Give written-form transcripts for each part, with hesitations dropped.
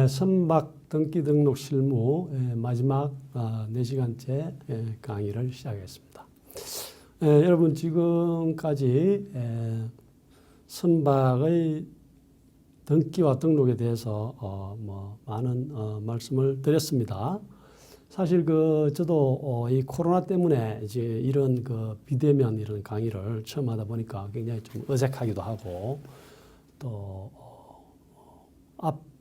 선박 등기 등록 실무 마지막 4시간째 강의를 시작하겠습니다. 여러분 지금까지 선박의 등기와 등록에 대해서 많은 말씀을 드렸습니다. 사실 저도 이 코로나 때문에 이제 이런 비대면 이런 강의를 처음 하다 보니까 굉장히 좀 어색하기도 하고 또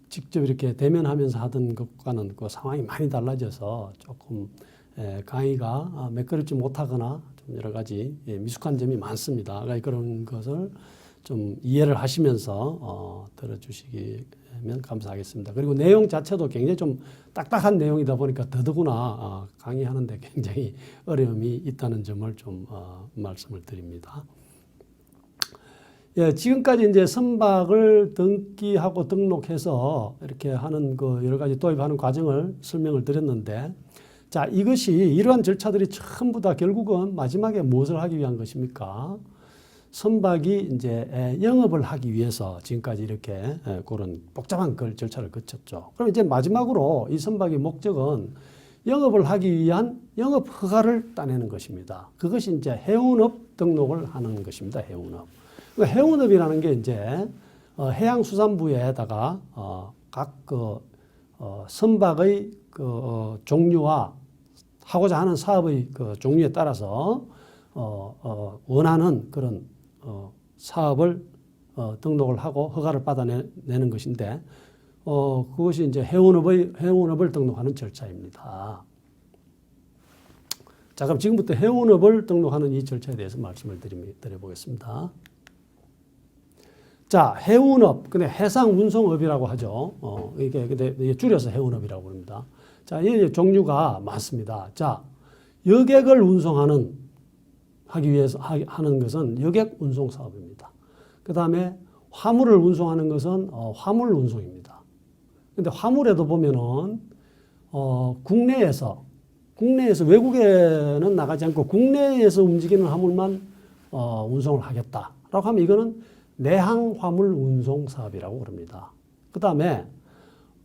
직접 이렇게 대면하면서 하던 것과는 상황이 많이 달라져서 조금 강의가 매끄럽지 못하거나 좀 여러 가지 미숙한 점이 많습니다. 그런 것을 좀 이해를 하시면서 들어주시면 감사하겠습니다. 그리고 내용 자체도 굉장히 좀 딱딱한 내용이다 보니까 더더구나 강의하는데 굉장히 어려움이 있다는 점을 좀 말씀을 드립니다. 지금까지 이제 선박을 등기하고 등록해서 이렇게 하는 여러 가지 도입하는 과정을 설명을 드렸는데, 자, 이것이 이러한 절차들이 전부 다 결국은 마지막에 무엇을 하기 위한 것입니까? 선박이 이제 영업을 하기 위해서 지금까지 이렇게 그런 복잡한 절차를 거쳤죠. 그럼 이제 마지막으로 이 선박의 목적은 영업을 하기 위한 영업 허가를 따내는 것입니다. 그것이 이제 해운업 등록을 하는 것입니다. 해운업. 해운업이라는 게 이제 해양수산부에다가 각 선박의 종류와 하고자 하는 사업의 종류에 따라서 원하는 그런 사업을 등록을 하고 허가를 받아내는 것인데 그것이 이제 해운업을 등록하는 절차입니다. 자, 그럼 지금부터 해운업을 등록하는 이 절차에 대해서 말씀을 드려보겠습니다. 자, 해운업, 근데 해상운송업이라고 하죠. 이게 줄여서 해운업이라고 합니다. 자, 이 종류가 많습니다. 자, 여객을 하기 위해서 하는 것은 여객 운송 사업입니다. 그 다음에 화물을 운송하는 것은 화물 운송입니다. 근데 화물에도 보면은, 국내에서 외국에는 나가지 않고 국내에서 움직이는 화물만, 운송을 하겠다라고 하면 이거는 내항 화물 운송 사업이라고 그럽니다. 그 다음에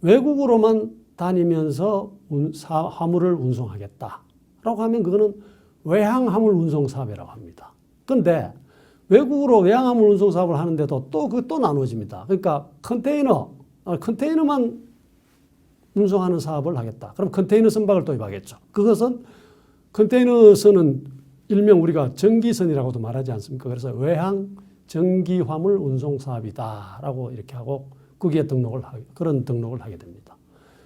외국으로만 다니면서 화물을 운송하겠다라고 하면 그거는 외항 화물 운송 사업이라고 합니다. 그런데 외국으로 외항 화물 운송 사업을 하는데도 또 나눠집니다. 그러니까 컨테이너만 운송하는 사업을 하겠다. 그럼 컨테이너 선박을 도입하겠죠. 그것은 컨테이너선은 일명 우리가 전기선이라고도 말하지 않습니까? 그래서 외항 전기 화물 운송 사업이다라고 이렇게 하고 거기에 그런 등록을 하게 됩니다.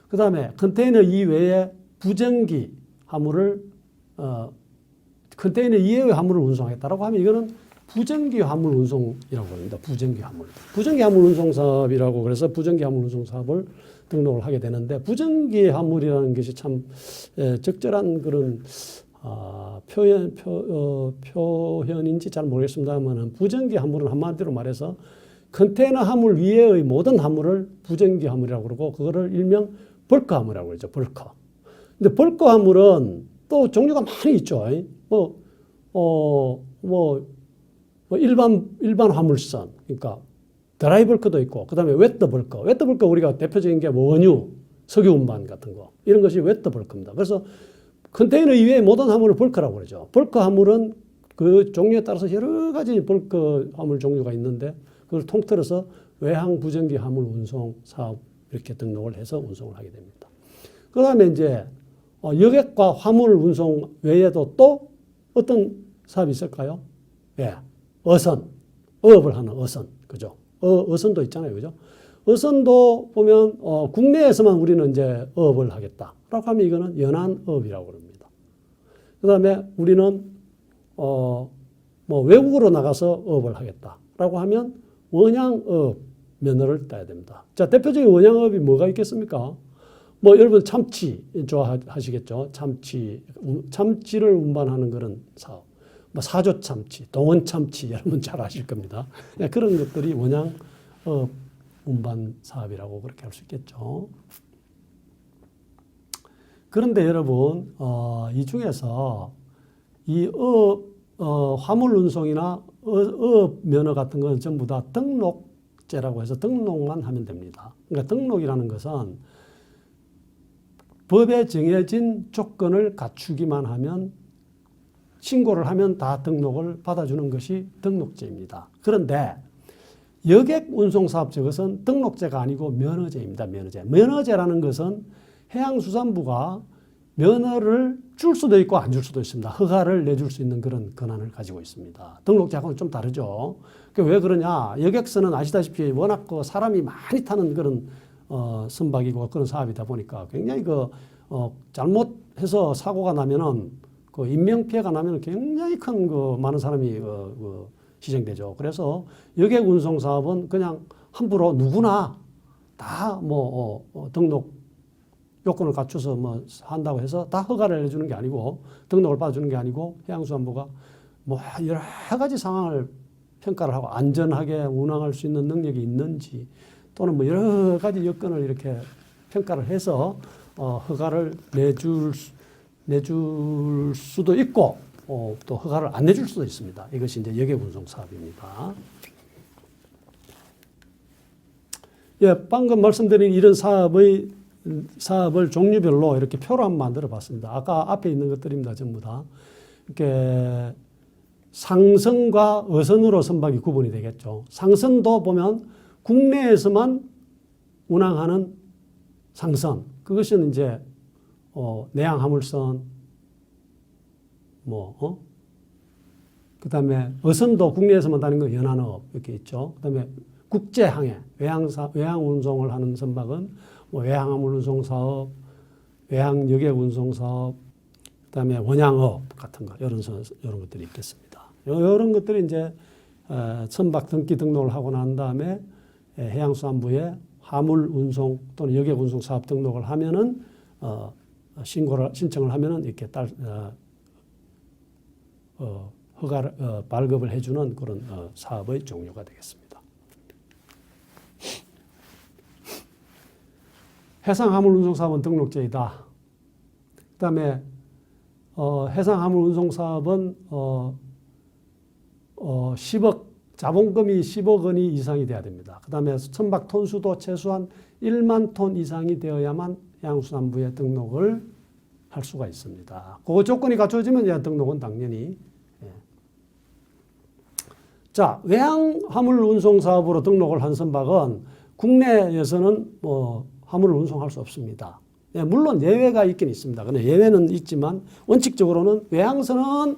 그 다음에 컨테이너 이외에 부전기 화물을 컨테이너 이외의 화물을 운송하겠다라고 하면 이거는 부전기 화물 운송이라고 합니다. 부전기 화물 운송 사업이라고 그래서 부전기 화물 운송 사업을 등록을 하게 되는데 부전기 화물이라는 것이 참 적절한 그런 표현인지 잘 모르겠습니다만 부전기 화물은 한마디로 말해서 컨테이너 화물 위에의 모든 화물을 부전기 화물이라고 그러고 그거를 일명 벌크 화물이라고 그러죠. 벌크. 근데 벌크 화물은 또 종류가 많이 있죠. 일반 화물선, 그러니까 드라이 벌크도 있고, 그 다음에 웨트 벌크. 웨트 벌크 우리가 대표적인 게 원유, 석유 운반 같은 거. 이런 것이 웨트 벌크입니다. 그래서 컨테이너 이외의 모든 화물을 벌크라고 그러죠. 벌크 화물은 그 종류에 따라서 여러 가지 벌크 화물 종류가 있는데 그걸 통틀어서 외항 부전기 화물 운송 사업 이렇게 등록을 해서 운송을 하게 됩니다. 그 다음에 이제 여객과 화물 운송 외에도 또 어떤 사업이 있을까요? 어업을 하는 어선, 그죠? 어선도 있잖아요, 그죠? 어선도 보면 국내에서만 우리는 이제 어업을 하겠다라고 하면 이거는 연안어업이라고 합니다. 그 다음에 우리는 외국으로 나가서 어업을 하겠다라고 하면 원양어업 면허를 따야 됩니다. 자, 대표적인 원양어업이 뭐가 있겠습니까? 여러분 참치 좋아하시겠죠? 참치를 운반하는 그런 사업. 사조 참치, 동원 참치 여러분 잘 아실 겁니다. 그런 것들이 원양 운반 사업이라고 그렇게 할 수 있겠죠. 그런데 여러분 이 중에서 이 화물 운송이나 어업 면허 같은 건 전부 다 등록 등록제라고 해서 등록만 하면 됩니다. 그러니까 등록이라는 것은 법에 정해진 조건을 갖추기만 하면 신고를 하면 다 등록을 받아주는 것이 등록제입니다. 그런데 여객운송사업 저것은 등록제가 아니고 면허제입니다. 면허제. 면허제라는 것은 해양수산부가 면허를 줄 수도 있고 안 줄 수도 있습니다. 허가를 내줄 수 있는 그런 권한을 가지고 있습니다. 등록제하고는 좀 다르죠. 왜 그러냐? 여객선은 아시다시피 워낙 그 사람이 많이 타는 그런 선박이고 그런 사업이다 보니까 굉장히 잘못해서 사고가 나면은 그 인명피해가 나면은 굉장히 큰 많은 사람이 희생되죠. 그래서 여객운송사업은 그냥 함부로 누구나 다 등록 요건을 갖춰서 한다고 해서 다 허가를 해주는 게 아니고 등록을 받아주는 게 아니고 해양수산부가 여러 가지 상황을 평가를 하고 안전하게 운항할 수 있는 능력이 있는지 또는 여러 가지 여건을 이렇게 평가를 해서 허가를 내줄 수도 있고 또 허가를 안 내줄 수도 있습니다. 이것이 이제 여객운송 사업입니다. 예, 방금 말씀드린 이런 사업을 종류별로 이렇게 표로 한번 만들어 봤습니다. 아까 앞에 있는 것들입니다. 전부 다. 이렇게 상선과 어선으로 선박이 구분이 되겠죠. 상선도 보면 국내에서만 운항하는 상선. 그것은 이제 내양화물선, 그 다음에 어선도 국내에서만 다니는 거 연안업 이렇게 있죠. 그 다음에 국제항해, 외항운송을 하는 선박은 외항화물운송사업, 외항여객운송사업, 그 다음에 원양업 같은 거, 이런 것들이 있겠습니다. 이런 것들이 이제 선박 등기 등록을 하고 난 다음에 해양수산부에 화물운송 또는 여객운송 사업 등록을 하면은 신청을 하면은 이렇게 허가를 발급을 해주는 그런 사업의 종류가 되겠습니다. 해상화물운송사업은 등록제이다. 그다음에 해상화물운송사업은 10억 자본금이 10억 원이 이상이 돼야 됩니다. 그다음에 선박 톤수도 최소한 1만 톤 이상이 되어야만 해양수산부에 등록을 할 수가 있습니다. 그 조건이 갖춰지면 등록은 당연히. 자, 외항화물 운송 사업으로 등록을 한 선박은 국내에서는 화물을 운송할 수 없습니다. 물론 예외가 있긴 있습니다. 근데 예외는 있지만 원칙적으로는 외항선은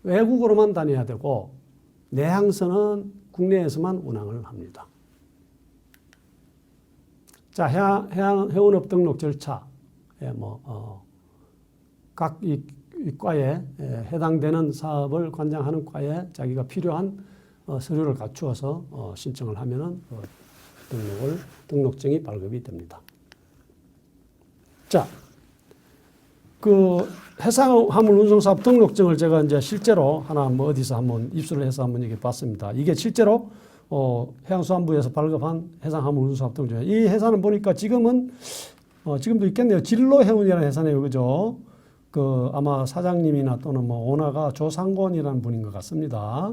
외국으로만 다녀야 되고 내항선은 국내에서만 운항을 합니다. 자, 해운업 등록 절차. 각 이 과에 해당되는 사업을 관장하는 과에 자기가 필요한 서류를 갖추어서 신청을 하면은 등록증이 발급이 됩니다. 자, 해상화물 운송사업 등록증을 제가 이제 실제로 하나 어디서 한번 입수를 해서 한번 이렇게 봤습니다. 이게 실제로 해양수산부에서 발급한 해상화물 운송사업 등록증. 이 회사는 보니까 지금도 있겠네요. 진로해운이라는 회사네요, 그죠? 아마 사장님이나 또는 오너가 조상권이라는 분인 것 같습니다.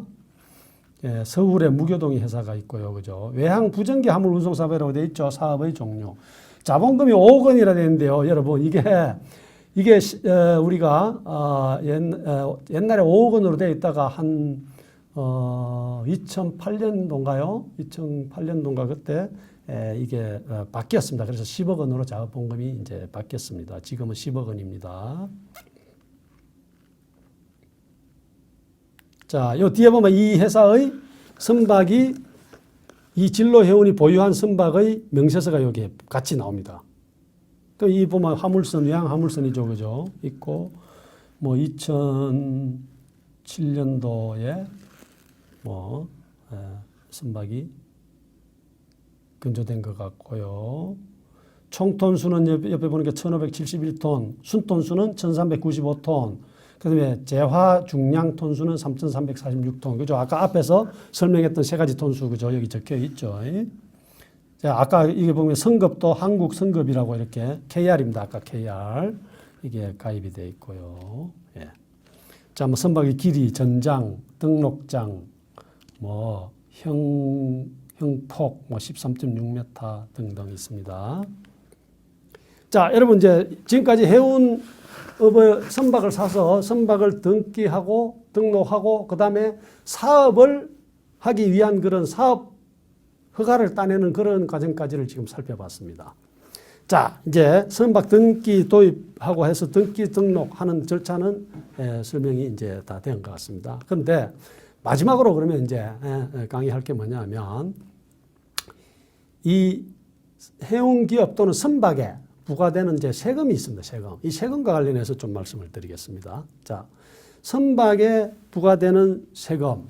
예, 서울에 무교동이 회사가 있고요, 그죠? 외항 부정기 화물 운송 사업이라고 되어 있죠. 사업의 종류. 자본금이 5억 원이라 되는데요, 여러분 이게 우리가 옛날에 5억 원으로 되어 있다가 한 2008년도인가요? 2008년도인가 그때 이게 바뀌었습니다. 그래서 10억 원으로 자본금이 이제 바뀌었습니다. 지금은 10억 원입니다. 자, 요 뒤에 보면 이 회사의 선박이 이 진로해운이 보유한 선박의 명세서가 여기에 같이 나옵니다. 또 이 보면 화물선, 외항 화물선이죠, 그죠? 있고 2007년도에 선박이 건조된 것 같고요. 총 톤수는 옆에 보니까 1571톤, 순톤수는 1395톤, 그 다음에 재화 중량 톤수는 3346톤. 그죠? 아까 앞에서 설명했던 세 가지 톤수, 그죠? 여기 적혀 있죠. 자, 아까 이게 보면 성급도 한국 성급이라고 이렇게 KR입니다. 아까 KR. 이게 가입이 되어 있고요. 예. 자, 선박의 길이, 전장, 등록장, 형폭 뭐 13.6m 등등 있습니다. 자, 여러분 이제 지금까지 해운업의 선박을 사서 선박을 등기하고 등록하고 그다음에 사업을 하기 위한 그런 사업 허가를 따내는 그런 과정까지를 지금 살펴봤습니다. 자, 이제 선박 등기 도입하고 해서 등기 등록하는 절차는 설명이 이제 다 된 것 같습니다. 그런데 마지막으로 그러면 이제 강의할 게 뭐냐면 이 해운기업 또는 선박에 부과되는 이제 세금이 있습니다. 세금. 이 세금과 관련해서 좀 말씀을 드리겠습니다. 자, 선박에 부과되는 세금.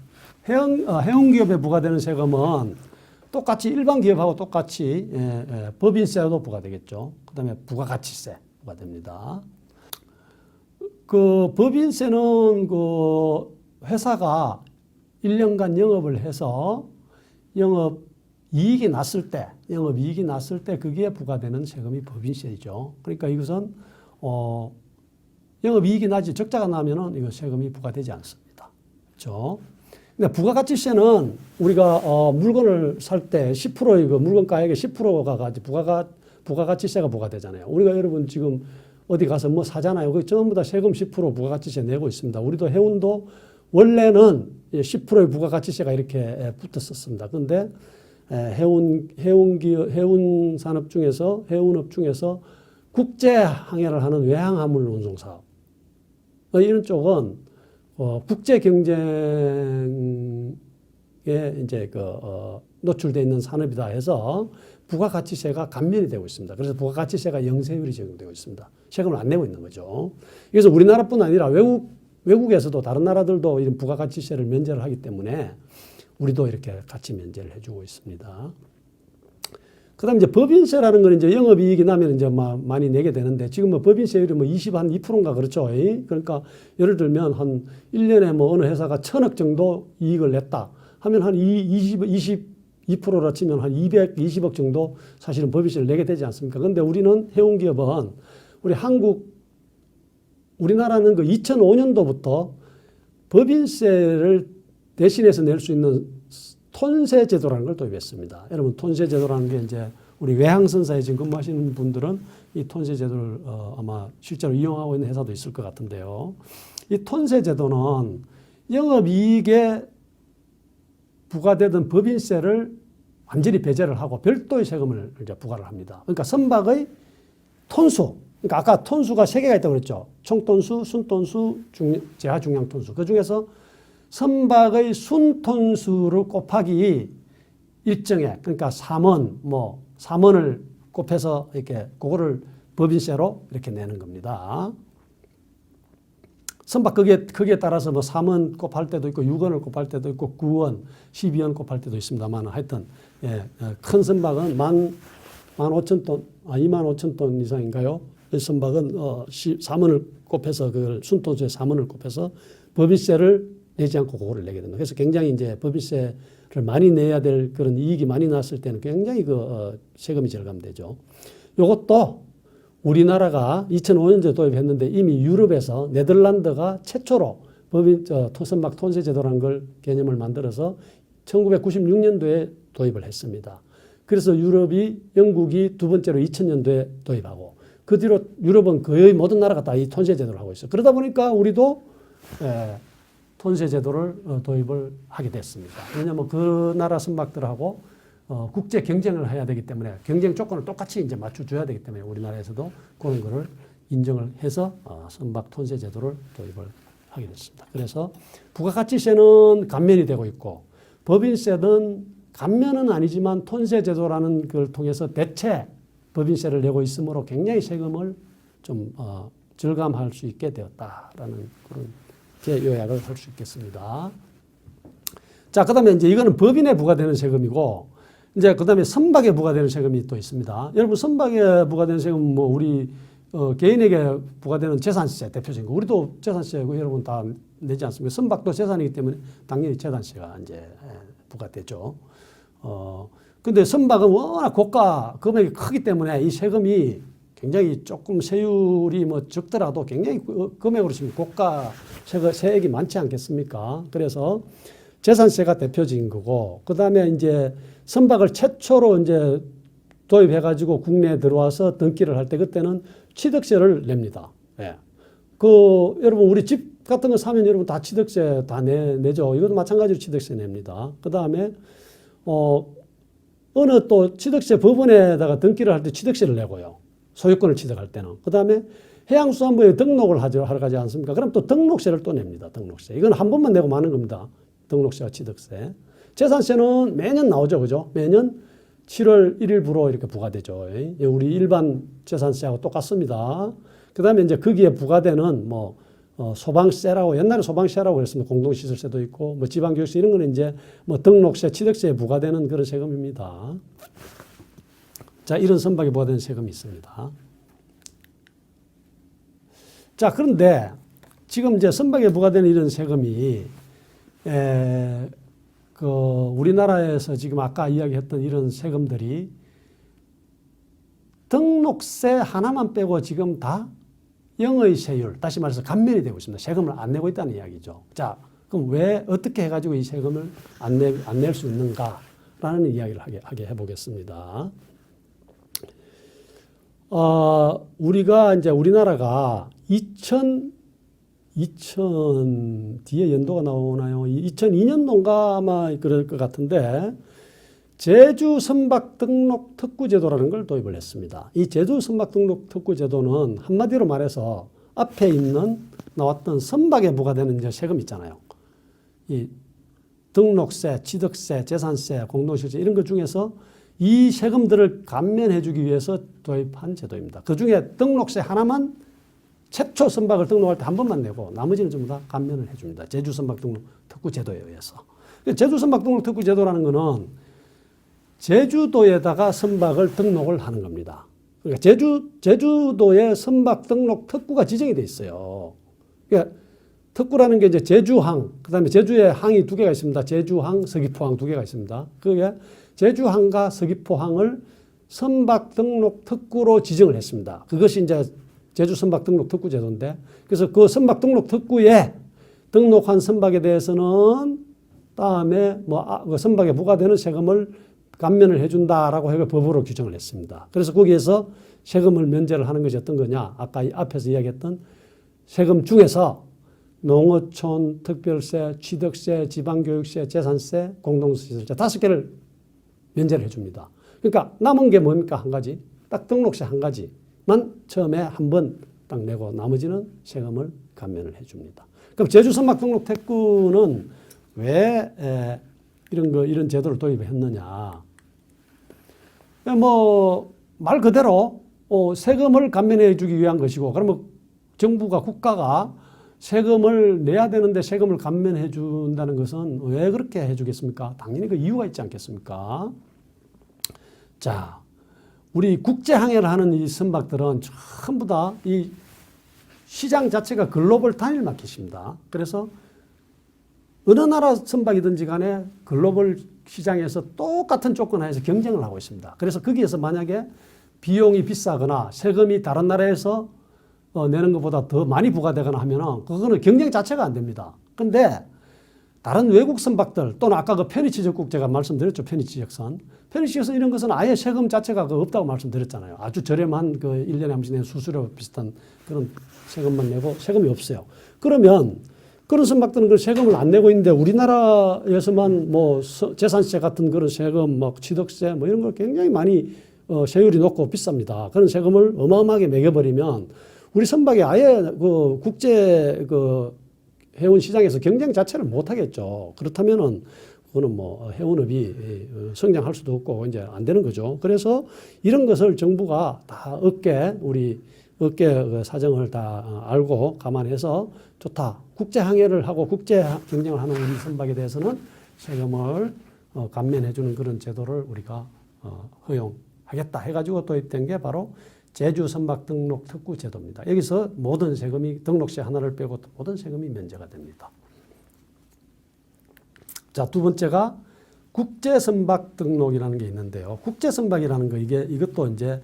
해운기업에 부과되는 세금은 똑같이 일반 기업하고 똑같이 법인세도 부과되겠죠. 그 다음에 부가가치세 부과됩니다. 그 법인세는 그 회사가 1년간 영업을 해서 영업이익이 났을 때 거기에 부과되는 세금이 법인세이죠. 그러니까 이것은 영업이익이 나지 적자가 나면은 이거 세금이 부과되지 않습니다. 그렇죠? 근데 부가가치세는 우리가 물건을 살 때 10%의 그 물건 가액의 10%가 부가가치세가 부과되잖아요. 우리가 여러분 지금 어디 가서 뭐 사잖아요. 그 전부 다 세금 10% 부가가치세 내고 있습니다. 우리도 해운도 원래는 10%의 부가가치세가 이렇게 붙었었습니다. 그런데 해운 산업 중에서 해운업 중에서 국제 항해를 하는 외항화물 운송 사업 이런 쪽은 국제 경쟁에 이제 노출되어 있는 산업이다 해서 부가가치세가 감면이 되고 있습니다. 그래서 부가가치세가 영세율이 적용되고 있습니다. 세금을 안 내고 있는 거죠. 그래서 우리나라뿐 아니라 외국에서도 다른 나라들도 이런 부가가치세를 면제를 하기 때문에 우리도 이렇게 같이 면제를 해주고 있습니다. 그다음 이제 법인세라는 건 이제 영업이익이 나면 이제 많이 내게 되는데 지금 뭐 법인세율이 뭐 2%인가 그렇죠. 그러니까 예를 들면 한 1년에 뭐 어느 회사가 1,000억 정도 이익을 냈다 하면 한 22%라 치면 한 220억 정도 사실은 법인세를 내게 되지 않습니까? 그런데 우리는 해운기업은 우리나라는 그 2005년도부터 법인세를 대신해서 낼 수 있는 톤세 제도라는 걸 도입했습니다. 여러분 톤세 제도라는 게 이제 우리 외항선사에 지금 근무하시는 분들은 이 톤세 제도를 아마 실제로 이용하고 있는 회사도 있을 것 같은데요. 이 톤세 제도는 영업이익에 부과되던 법인세를 완전히 배제를 하고 별도의 세금을 이제 부과를 합니다. 그러니까 선박의 톤수, 그러니까 아까 톤수가 3개가 있다고 그랬죠. 총톤수, 순톤수, 제하중량톤수. 그 중에서 선박의 순톤수를 곱하기 일정액, 그러니까 3원을 곱해서 이렇게 그거를 법인세로 이렇게 내는 겁니다. 선박 크기에 따라서 뭐 3원 곱할 때도 있고 6원을 곱할 때도 있고 9원, 12원 곱할 때도 있습니다만 하여튼 큰 선박은 25,000톤 이상인가요? 이 선박은 3원을 곱해서 그걸 순톤수에 3원을 곱해서 법인세를 내지 않고 그거를 내게 됩니다. 그래서 굉장히 이제 법인세를 많이 내야 될 그런 이익이 많이 났을 때는 굉장히 세금이 절감되죠. 이것도 우리나라가 2005년도에 도입했는데 이미 유럽에서 네덜란드가 최초로 선박 톤세 제도라는 걸 개념을 만들어서 1996년도에 도입을 했습니다. 그래서 영국이 두 번째로 2000년도에 도입하고 그 뒤로 유럽은 거의 모든 나라가 다 이 톤세 제도를 하고 있어요. 그러다 보니까 우리도 톤세 제도를 도입을 하게 됐습니다. 왜냐하면 그 나라 선박들하고 국제 경쟁을 해야 되기 때문에 경쟁 조건을 똑같이 이제 맞춰줘야 되기 때문에 우리나라에서도 그런 거를 인정을 해서 선박 톤세 제도를 도입을 하게 됐습니다. 그래서 부가가치세는 감면이 되고 있고 법인세는 감면은 아니지만 톤세 제도라는 걸 통해서 대체 법인세를 내고 있으므로 굉장히 세금을 좀 절감할 수 있게 되었다라는 그런 요약을 할 수 있겠습니다. 자, 그 다음에 이제 이거는 법인에 부과되는 세금이고, 이제 그 다음에 선박에 부과되는 세금이 또 있습니다. 여러분, 선박에 부과되는 세금은 뭐 우리 개인에게 부과되는 재산세 대표적인 거. 우리도 재산세고 여러분 다 내지 않습니까? 선박도 재산이기 때문에 당연히 재산세가 이제 부과되죠. 근데 선박은 워낙 고가 금액이 크기 때문에 이 세금이 굉장히 조금 세율이 뭐 적더라도 굉장히 금액으로 치면 고가 세액이 많지 않겠습니까? 그래서 재산세가 대표적인 거고, 그 다음에 이제 선박을 최초로 이제 도입해가지고 국내에 들어와서 등기를 할 때 그때는 취득세를 냅니다. 예. 여러분, 우리 집 같은 거 사면 여러분 다 취득세 다 내죠. 이것도 마찬가지로 취득세 냅니다. 그 다음에, 어느 또 취득세 법원에다가 등기를 할 때 취득세를 내고요. 소유권을 취득할 때는. 그 다음에 해양수산부에 등록을 하러 가지 않습니까? 그럼 또 등록세를 또 냅니다. 등록세. 이건 한 번만 내고 마는 겁니다. 등록세와 취득세. 재산세는 매년 나오죠. 그죠? 매년 7월 1일부로 이렇게 부과되죠. 우리 일반 재산세하고 똑같습니다. 그 다음에 이제 거기에 부과되는 소방세라고, 옛날에 소방세라고 그랬습니다. 공동시설세도 있고, 지방교육세 이런 거는 이제 등록세, 취득세에 부과되는 그런 세금입니다. 자, 이런 선박에 부과되는 세금이 있습니다. 자, 그런데 지금 이제 선박에 부과되는 이런 세금이, 우리나라에서 지금 아까 이야기했던 이런 세금들이 등록세 하나만 빼고 지금 다 영의 세율, 다시 말해서 감면이 되고 있습니다. 세금을 안 내고 있다는 이야기죠. 자, 그럼 왜 어떻게 해가지고 이 세금을 안 낼 수 있는가라는 이야기를 하게 해보겠습니다. 우리가 이제 우리나라가 2000 뒤에 연도가 나오나요? 2002년도인가 아마 그럴 것 같은데 제주 선박 등록 특구 제도라는 걸 도입을 했습니다. 이 제주 선박 등록 특구 제도는 한마디로 말해서 앞에 나왔던 선박에 부과되는 이제 세금 있잖아요. 이 등록세, 취득세, 재산세, 공동시세 이런 것 중에서 이 세금들을 감면해 주기 위해서 도입한 제도입니다. 그 중에 등록세 하나만 최초 선박을 등록할 때 한 번만 내고 나머지는 전부 다 감면을 해줍니다. 제주 선박 등록 특구 제도에 의해서. 제주 선박 등록 특구 제도라는 것은 제주도에다가 선박을 등록을 하는 겁니다. 그러니까 제주도에 선박 등록 특구가 지정이 돼 있어요. 그러니까 특구라는 게 이제 제주항, 그 다음에 제주에 항이 두 개가 있습니다. 제주항, 서귀포항 두 개가 있습니다. 그게 제주항과 서귀포항을 선박 등록 특구로 지정을 했습니다. 그것이 이제 제주 선박 등록 특구 제도인데, 그래서 그 선박 등록 특구에 등록한 선박에 대해서는 다음에 그 선박에 부과되는 세금을 감면을 해준다라고 해서 법으로 규정을 했습니다. 그래서 거기에서 세금을 면제를 하는 것이 어떤 거냐? 아까 앞에서 이야기했던 세금 중에서 농어촌 특별세, 취득세, 지방교육세, 재산세, 공동시설세 5개를 면제를 해줍니다. 그러니까 남은 게 뭡니까? 한 가지. 딱 등록세 한 가지만 처음에 한 번 딱 내고 나머지는 세금을 감면을 해줍니다. 그럼 제주 선박 등록 특구는 왜 이런 제도를 도입했느냐? 말 그대로 세금을 감면해 주기 위한 것이고, 그러면 정부가, 국가가 세금을 내야 되는데 세금을 감면해 준다는 것은 왜 그렇게 해 주겠습니까? 당연히 그 이유가 있지 않겠습니까? 자, 우리 국제항해를 하는 이 선박들은 전부 다 이 시장 자체가 글로벌 단일 마켓입니다. 그래서 어느 나라 선박이든지 간에 글로벌 시장에서 똑같은 조건 하에서 경쟁을 하고 있습니다. 그래서 거기에서 만약에 비용이 비싸거나 세금이 다른 나라에서 내는 것보다 더 많이 부과되거나 하면은 그거는 경쟁 자체가 안 됩니다. 근데 다른 외국 선박들 또는 아까 그 편의지적국 제가 말씀드렸죠. 편의지적선 이런 것은 아예 세금 자체가 없다고 말씀드렸잖아요. 아주 저렴한 그 1년에 한 번씩 내는 수수료 비슷한 그런 세금만 내고 세금이 없어요. 그러면 그런 선박들은 그 세금을 안 내고 있는데 우리나라에서만 재산세 같은 그런 세금, 취득세 이런 걸 굉장히 많이 세율이 높고 비쌉니다. 그런 세금을 어마어마하게 매겨버리면 우리 선박이 아예 그 국제 해운 시장에서 경쟁 자체를 못 하겠죠. 그렇다면은 그거는 해운업이 성장할 수도 없고 이제 안 되는 거죠. 그래서 이런 것을 정부가 다 우리 업계 사정을 다 알고 감안해서 좋다. 국제 항해를 하고 국제 경쟁을 하는 우리 선박에 대해서는 세금을 감면해 주는 그런 제도를 우리가 허용하겠다 해가지고 도입된 게 바로 제주 선박 등록 특구 제도입니다. 여기서 모든 세금이 등록세 하나를 빼고 모든 세금이 면제가 됩니다. 자, 두 번째가 국제 선박 등록이라는 게 있는데요. 국제 선박이라는 거 이것도 이제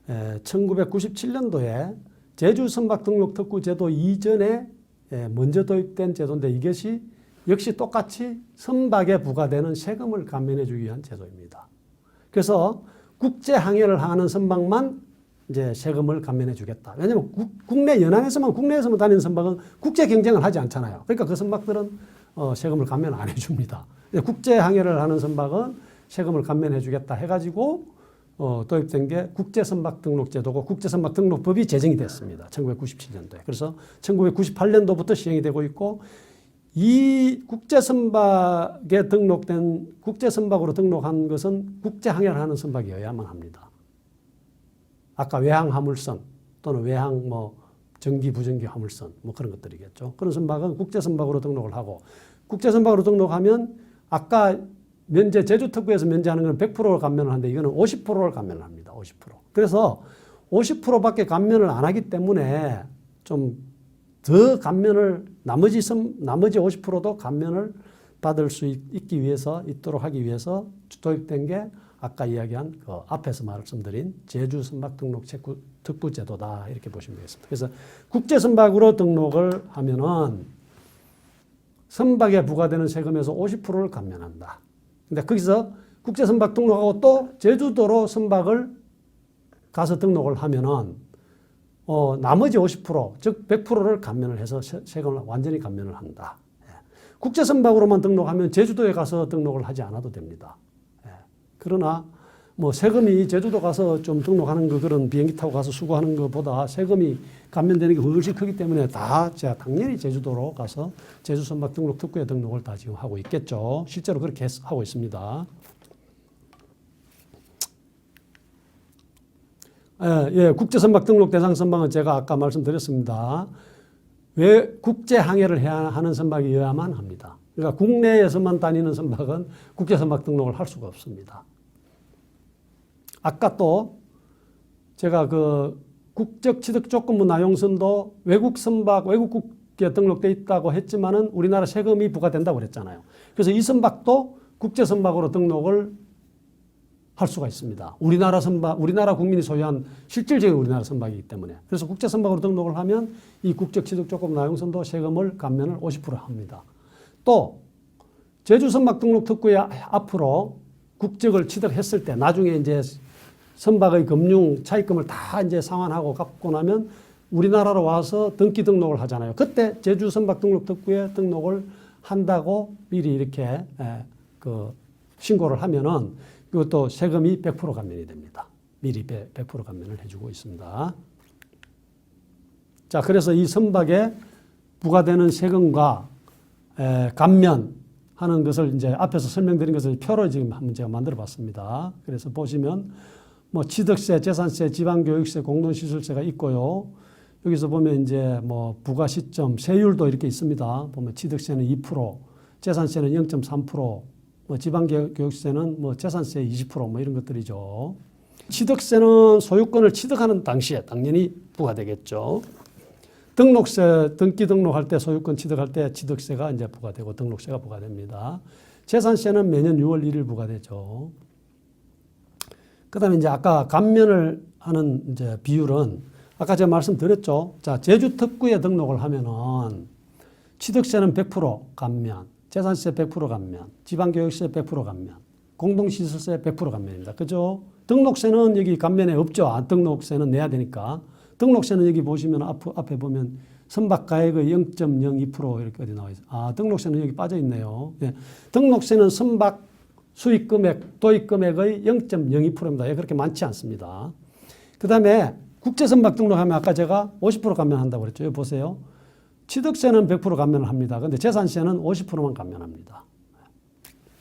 1997년도에 제주 선박 등록 특구 제도 이전에 먼저 도입된 제도인데 이것이 역시 똑같이 선박에 부과되는 세금을 감면해 주기 위한 제도입니다. 그래서 국제 항해를 하는 선박만 이제 세금을 감면해 주겠다. 왜냐하면 국내에서만 다니는 선박은 국제 경쟁을 하지 않잖아요. 그러니까 그 선박들은 세금을 감면 안 해줍니다. 국제 항해를 하는 선박은 세금을 감면해 주겠다 해가지고 도입된 게 국제선박 등록제도고 국제선박 등록법이 제정이 됐습니다. 1997년도에. 그래서 1998년도부터 시행이 되고 있고 이 국제선박에 등록된 국제선박으로 등록한 것은 국제항해를 하는 선박이어야만 합니다. 아까 외항 화물선 또는 외항 전기 부전기 화물선 그런 것들이겠죠. 그런 선박은 국제선박으로 등록을 하고 국제선박으로 등록하면 아까 제주특구에서 면제하는 건 100%를 감면을 하는데 이거는 50%를 감면을 합니다. 50%. 그래서 50%밖에 감면을 안 하기 때문에 좀 더 감면을 나머지 50%도 감면을 받을 수 있도록 하기 위해서 도입된 게 아까 이야기한 그 앞에서 말씀드린 제주선박 등록 특구 제도다 이렇게 보시면 되겠습니다. 그래서 국제선박으로 등록을 하면은 선박에 부과되는 세금에서 50%를 감면한다. 근데 거기서 국제선박 등록하고 또 제주도로 선박을 가서 등록을 하면은 나머지 50%, 즉 100%를 감면을 해서 세금을 완전히 감면을 한다. 국제선박으로만 등록하면 제주도에 가서 등록을 하지 않아도 됩니다. 그러나 세금이 제주도 가서 좀 등록하는 그런 비행기 타고 가서 수고하는 것보다 세금이 감면되는 게 훨씬 크기 때문에 제가 당연히 제주도로 가서 제주선박 등록 특구에 등록을 다 지금 하고 있겠죠. 실제로 그렇게 하고 있습니다. 국제선박 등록 대상 선박은 제가 아까 말씀드렸습니다. 왜 국제항해를 하는 선박이어야만 합니다. 그러니까 국내에서만 다니는 선박은 국제선박 등록을 할 수가 없습니다. 아까 또 제가 그 국적 취득 조건부 나용선도 외국 선박, 외국국에 등록돼 있다고 했지만은 우리나라 세금이 부과된다고 그랬잖아요. 그래서 이 선박도 국제선박으로 등록을 할 수가 있습니다. 우리나라 국민이 소유한 실질적인 우리나라 선박이기 때문에. 그래서 국제선박으로 등록을 하면 이 국적 취득 조건부 나용선도 세금을 감면을 50% 합니다. 또 제주선박 등록 특구에 앞으로 국적을 취득했을 때 나중에 이제 선박의 금융 차입금을 다 이제 상환하고 갚고 나면 우리나라로 와서 등기 등록을 하잖아요. 그때 제주선박 등록 특구에 등록을 한다고 미리 이렇게 신고를 하면은 이것도 세금이 100% 감면이 됩니다. 미리 100% 감면을 해주고 있습니다. 자, 그래서 이 선박에 부과되는 세금과 감면하는 것을 이제 앞에서 설명드린 것을 표로 지금 한번 제가 만들어 봤습니다. 그래서 보시면 취득세, 재산세, 지방교육세, 공동시설세가 있고요. 여기서 보면 이제 부과 시점, 세율도 이렇게 있습니다. 보면 취득세는 2%, 재산세는 0.3%, 지방교육세는 재산세 20% 이런 것들이죠. 취득세는 소유권을 취득하는 당시에 당연히 부과되겠죠. 등기 등록할 때 소유권 취득할 때 취득세가 이제 부과되고 등록세가 부과됩니다. 재산세는 매년 6월 1일 부과되죠. 그 다음에 이제 아까 감면을 하는 이제 비율은 아까 제가 말씀드렸죠. 자, 제주 특구에 등록을 하면은 취득세는 100% 감면, 재산세 100% 감면, 지방교육세 100% 감면, 공동시설세 100% 감면입니다. 그죠? 등록세는 여기 감면에 없죠. 등록세는 내야 되니까. 등록세는 여기 보시면 앞에 보면 선박가액의 0.02% 이렇게 어디 나와 있어요. 등록세는 여기 빠져 있네요. 예. 등록세는 선박 수익 금액, 도입 금액의 0.02%입니다. 예, 그렇게 많지 않습니다. 그 다음에 국제선박 등록하면 아까 제가 50% 감면한다고 그랬죠. 여기 보세요. 취득세는 100% 감면을 합니다. 그런데 재산세는 50%만 감면합니다.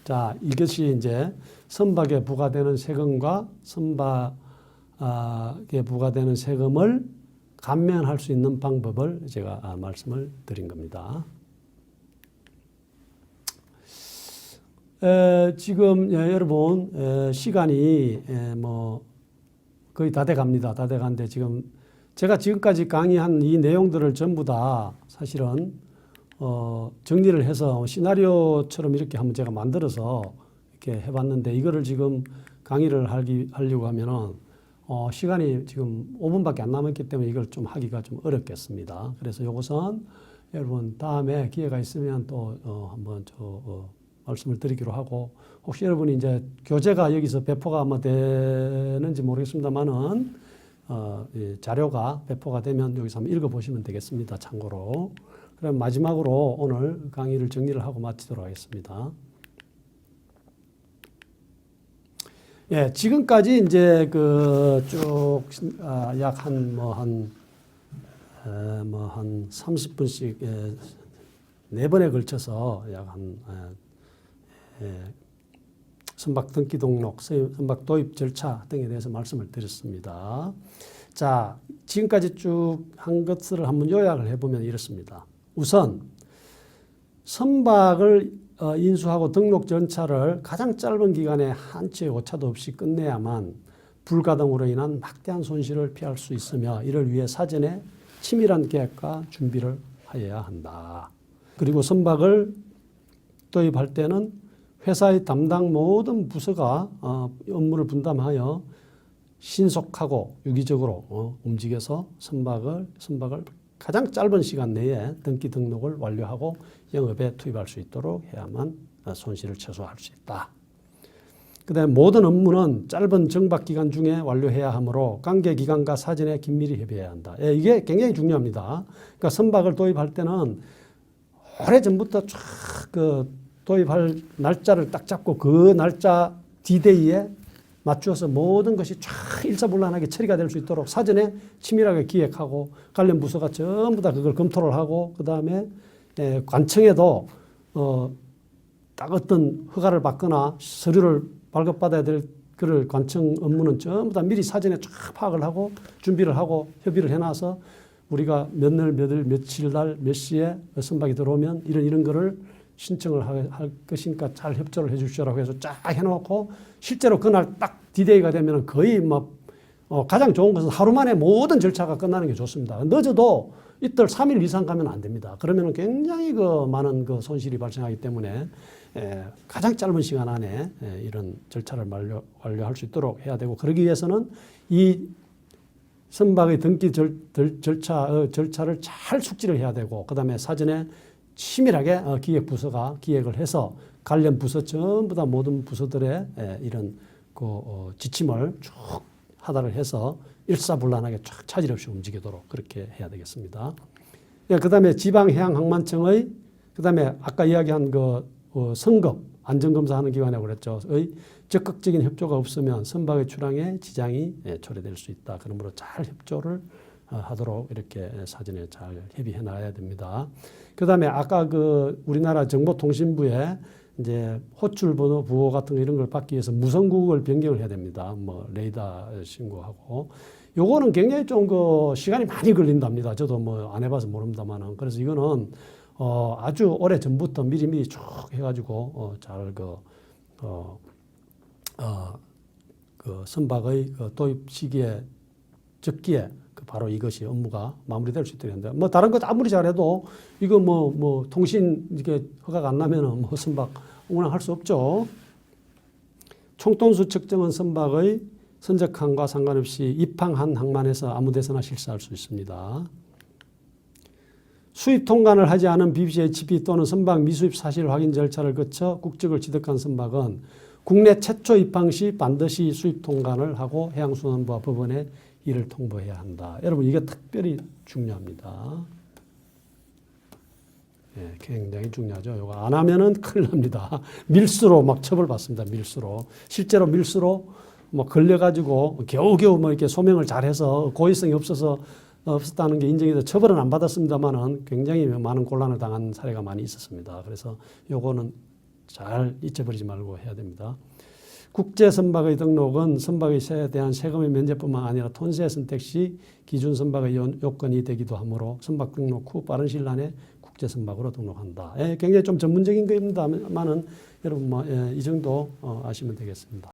자, 이것이 이제 선박에 부과되는 세금과 선박에 부과되는 세금을 감면할 수 있는 방법을 제가 말씀을 드린 겁니다. 지금 여러분 시간이 거의 다 돼 갑니다. 다 돼 가는데 지금 제가 지금까지 강의한 이 내용들을 전부 다 사실은 정리를 해서 시나리오처럼 이렇게 한번 제가 만들어서 이렇게 해봤는데 이거를 지금 강의를 하려고 하면은 시간이 지금 5분밖에 안 남았기 때문에 이걸 좀 하기가 좀 어렵겠습니다. 그래서 이것은 여러분 다음에 기회가 있으면 또 한번 말씀을 드리기로 하고, 혹시 여러분이 이제 교재가 여기서 배포가 아마 되는지 모르겠습니다만은 이 자료가 배포가 되면 여기서 한번 읽어보시면 되겠습니다. 참고로. 그럼 마지막으로 오늘 강의를 정리를 하고 마치도록 하겠습니다. 예, 지금까지 이제 쭉 약 한 30분씩 4번에 걸쳐서 약 선박 등기 등록, 선박 도입 절차 등에 대해서 말씀을 드렸습니다. 자, 지금까지 쭉 한 것을 한번 요약을 해보면 이렇습니다. 우선 선박을 인수하고 등록 절차를 가장 짧은 기간에 한치의 오차도 없이 끝내야만 불가동으로 인한 막대한 손실을 피할 수 있으며, 이를 위해 사전에 치밀한 계획과 준비를 하여야 한다. 그리고 선박을 도입할 때는 회사의 담당 모든 부서가 업무를 분담하여 신속하고 유기적으로 움직여서 선박을 가장 짧은 시간 내에 등기 등록을 완료하고 영업에 투입할 수 있도록 해야만 손실을 최소화할 수 있다. 그다음에 모든 업무는 짧은 정박 기간 중에 완료해야 하므로 관계 기관과 사전에 긴밀히 협의해야 한다. 이게 굉장히 중요합니다. 그러니까 선박을 도입할 때는 오래전부터 쫙 도입할 날짜를 딱 잡고 그 날짜 D-Day에 맞추어서 모든 것이 쫙 일사불란하게 처리가 될 수 있도록 사전에 치밀하게 기획하고 관련 부서가 전부 다 그걸 검토를 하고, 그 다음에 관청에도 딱 어떤 허가를 받거나 서류를 발급받아야 될 그를 관청 업무는 전부 다 미리 사전에 쫙 파악을 하고 준비를 하고 협의를 해놔서 우리가 몇 날, 몇 일, 며칠 날, 몇 시에 선박이 들어오면 이런 거를 신청을 할 것이니까 잘 협조를 해 주시라고 해서 쫙 해놓고, 실제로 그날 딱 D-Day가 되면 거의 가장 좋은 것은 하루 만에 모든 절차가 끝나는 게 좋습니다. 늦어도 이틀 3일 이상 가면 안 됩니다. 그러면 굉장히 많은 손실이 발생하기 때문에 가장 짧은 시간 안에 이런 절차를 완료할 수 있도록 해야 되고, 그러기 위해서는 이 선박의 등기 절차를 잘 숙지를 해야 되고, 그 다음에 사전에 치밀하게 기획부서가 기획을 해서 관련 부서 전부 다 모든 부서들의 이런 지침을 쭉 하달을 해서 일사불란하게 쫙 차질 없이 움직이도록 그렇게 해야 되겠습니다. 그 다음에 지방해양항만청의, 그 다음에 아까 이야기한 성급 안전검사하는 기관이라고 그랬죠. 적극적인 협조가 없으면 선박의 출항에 지장이 초래될 수 있다. 그러므로 잘 협조를 하도록 이렇게 사전에 잘 협의해 놔야 됩니다. 그 다음에 아까 우리나라 정보통신부에 이제 호출 번호 부호 같은 거 이런 걸 받기 위해서 무선국을 변경을 해야 됩니다. 레이더 신고하고. 요거는 굉장히 좀 시간이 많이 걸린답니다. 저도 안 해봐서 모릅니다만은. 그래서 이거는 아주 오래 전부터 미리 쭉 해가지고 잘 선박의 도입 시기에 적기에 바로 이것이 업무가 마무리될 수 있도록 한다. 다른 것 아무리 잘해도 이거 통신 이게 허가가 안 나면은 선박 운항할 수 없죠. 총톤수 측정은 선박의 선적항과 상관없이 입항한 항만에서 아무 데서나 실시할 수 있습니다. 수입 통관을 하지 않은 BBHP 또는 선박 미수입 사실 확인 절차를 거쳐 국적을 취득한 선박은 국내 최초 입항 시 반드시 수입 통관을 하고 해양수산부와 법원에 이를 통보해야 한다. 여러분 이게 특별히 중요합니다. 굉장히 중요하죠. 이거 안 하면은 큰일 납니다. 밀수로 처벌받습니다. 밀수로. 실제로 밀수로 걸려가지고 겨우겨우 이렇게 소명을 잘해서 고의성이 없었다는 게 인정해서 처벌은 안 받았습니다만은 굉장히 많은 곤란을 당한 사례가 많이 있었습니다. 그래서 요거는 잘 잊어버리지 말고 해야 됩니다. 국제 선박의 등록은 선박의 세에 대한 세금의 면제뿐만 아니라 톤세 선택 시 기준 선박의 요건이 되기도 하므로 선박 등록 후 빠른 시일 안에 국제 선박으로 등록한다. 굉장히 좀 전문적인 겁니다만은 여러분 이 정도 아시면 되겠습니다.